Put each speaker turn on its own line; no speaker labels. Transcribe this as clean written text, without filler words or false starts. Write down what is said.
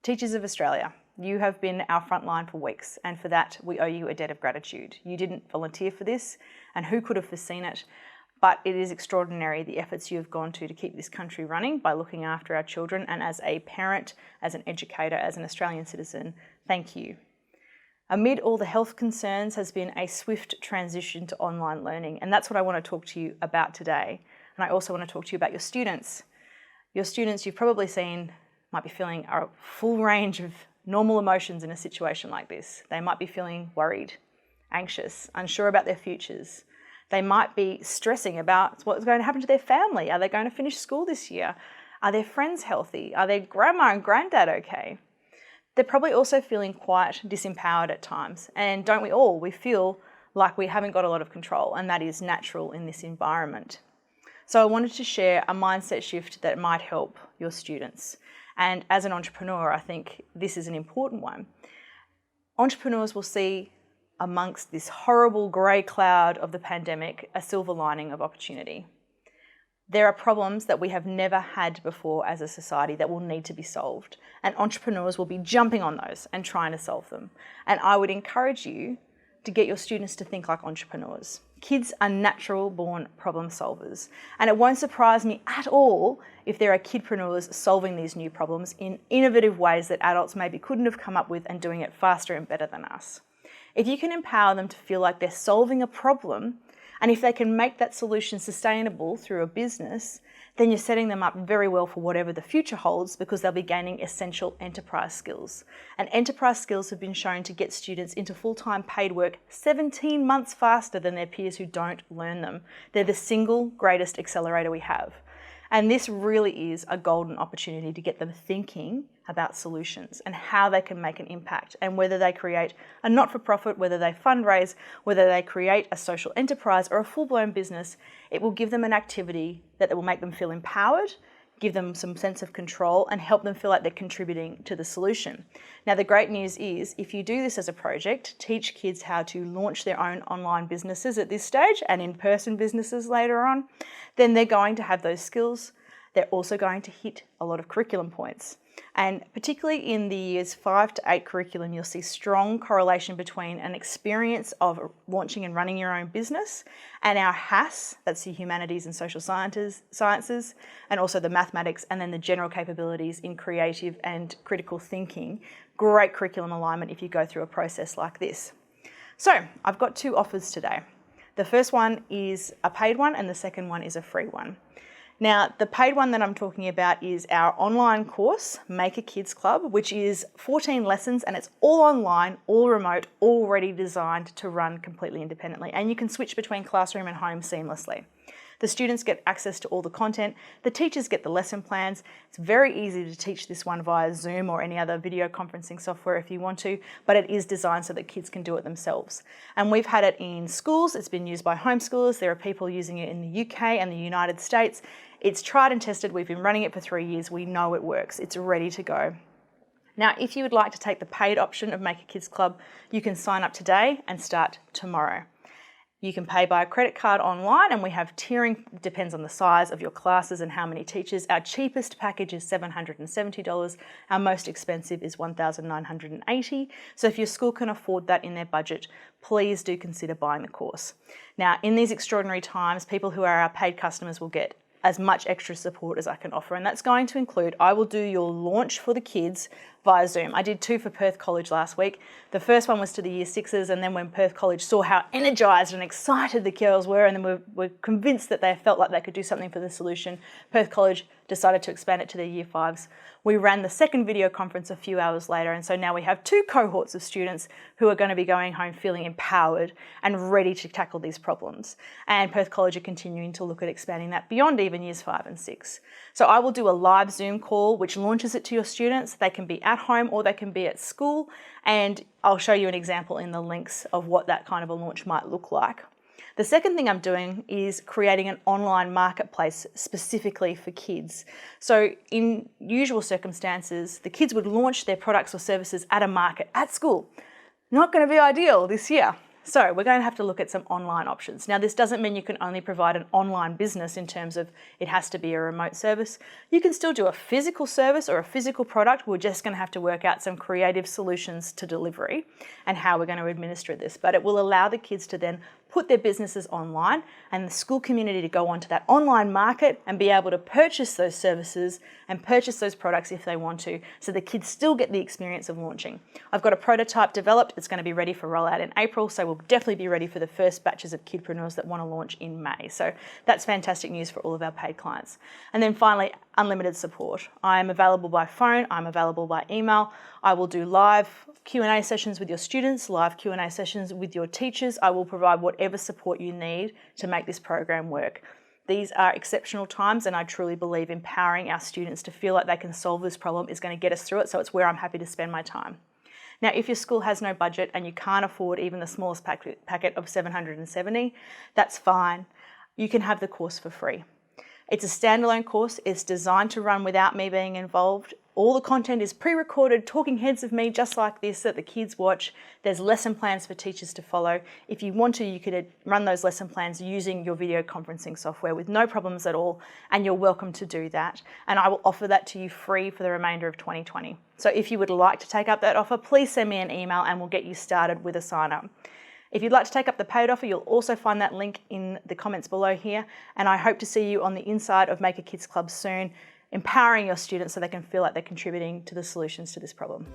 Teachers of Australia, you have been our frontline for weeks, and for that we owe you a debt of gratitude. You didn't volunteer for this, and who could have foreseen it? But it is extraordinary the efforts you have gone to keep this country running by looking after our children, and as a parent, as an educator, as an Australian citizen, thank you. Amid all the health concerns has been a swift transition to online learning, and that's what I want to talk to you about today. And I also want to talk to you about your students. Your students, you've probably seen, might be feeling a full range of normal emotions in a situation like this. They might be feeling worried, anxious, unsure about their futures. They might be stressing about what's going to happen to their family. Are they going to finish school this year? Are their friends healthy? Are their grandma and granddad okay? They're probably also feeling quite disempowered at times. And don't we all? We feel like we haven't got a lot of control, and that is natural in this environment. So I wanted to share a mindset shift that might help your students. And as an entrepreneur, I think this is an important one. Entrepreneurs will see amongst this horrible grey cloud of the pandemic a silver lining of opportunity. There are problems that we have never had before as a society that will need to be solved, and entrepreneurs will be jumping on those and trying to solve them. And I would encourage you to get your students to think like entrepreneurs. Kids are natural born problem solvers, and it won't surprise me at all if there are kidpreneurs solving these new problems in innovative ways that adults maybe couldn't have come up with, and doing it faster and better than us. If you can empower them to feel like they're solving a problem, and if they can make that solution sustainable through a business, then you're setting them up very well for whatever the future holds, because they'll be gaining essential enterprise skills. And enterprise skills have been shown to get students into full-time paid work 17 months faster than their peers who don't learn them. They're the single greatest accelerator we have. And this really is a golden opportunity to get them thinking about solutions and how they can make an impact, and whether they create a not-for-profit, whether they fundraise, whether they create a social enterprise or a full-blown business, it will give them an activity that will make them feel empowered, give them some sense of control, and help them feel like they're contributing to the solution. Now, the great news is, if you do this as a project, teach kids how to launch their own online businesses at this stage and in-person businesses later on, then they're going to have those skills. They're also going to hit a lot of curriculum points. And particularly in the years 5 to 8 curriculum, you'll see strong correlation between an experience of launching and running your own business and our HAS, that's the humanities and social sciences, and also the mathematics, and then the general capabilities in creative and critical thinking. Great curriculum alignment if you go through a process like this. So I've got 2 offers today. The first one is a paid one, and the second one is a free one. Now, the paid one that I'm talking about is our online course, Make a Kids Club, which is 14 lessons, and it's all online, all remote, already designed to run completely independently. And you can switch between classroom and home seamlessly. The students get access to all the content. The teachers get the lesson plans. It's very easy to teach this one via Zoom or any other video conferencing software if you want to, but it is designed so that kids can do it themselves. And we've had it in schools. It's been used by homeschoolers. There are people using it in the UK and the United States. It's tried and tested. We've been running it for 3 years. We know it works. It's ready to go. Now, if you would like to take the paid option of Make a Kids Club, you can sign up today and start tomorrow. You can pay by a credit card online, and we have tiering. It depends on the size of your classes and how many teachers. Our cheapest package is $770. Our most expensive is $1,980. So if your school can afford that in their budget, please do consider buying the course. Now, in these extraordinary times, people who are our paid customers will get as much extra support as I can offer, and that's going to include, I will do your launch for the kids via Zoom. I did 2 for Perth College last week. The first one was to the Year 6s, and then when Perth College saw how energised and excited the girls were, and then were convinced that they felt like they could do something for the solution, Perth College decided to expand it to their Year 5s. We ran the second video conference a few hours later, and so now we have 2 cohorts of students who are going to be going home feeling empowered and ready to tackle these problems. And Perth College are continuing to look at expanding that beyond even Years 5 and 6. So I will do a live Zoom call which launches it to your students. They can be at home or they can be at school, and I'll show you an example in the links of what that kind of a launch might look like. The second thing I'm doing is creating an online marketplace specifically for kids. So in usual circumstances, the kids would launch their products or services at a market at school. Not going to be ideal this year. So we're going to have to look at some online options. Now, this doesn't mean you can only provide an online business in terms of it has to be a remote service. You can still do a physical service or a physical product. We're just going to have to work out some creative solutions to delivery and how we're going to administer this. But it will allow the kids to then put their businesses online and the school community to go onto that online market and be able to purchase those services and purchase those products if they want to, so the kids still get the experience of launching. I've got a prototype developed. It's going to be ready for rollout in April, so we'll definitely be ready for the first batches of kidpreneurs that want to launch in May. So that's fantastic news for all of our paid clients. And then finally, unlimited support. I am available by phone, I'm available by email. I will do live Q&A sessions with your students, live Q&A sessions with your teachers. I will provide whatever support you need to make this program work. These are exceptional times, and I truly believe empowering our students to feel like they can solve this problem is going to get us through it, so it's where I'm happy to spend my time. Now, if your school has no budget and you can't afford even the smallest packet of 770, that's fine. You can have the course for free. It's a standalone course. It's designed to run without me being involved. All the content is pre-recorded, talking heads of me just like this that the kids watch. There's lesson plans for teachers to follow. If you want to, you could run those lesson plans using your video conferencing software with no problems at all, and you're welcome to do that. And I will offer that to you free for the remainder of 2020. So if you would like to take up that offer, please send me an email and we'll get you started with a sign up. If you'd like to take up the paid offer, you'll also find that link in the comments below here. And I hope to see you on the inside of Make a Kids Club soon, empowering your students so they can feel like they're contributing to the solutions to this problem.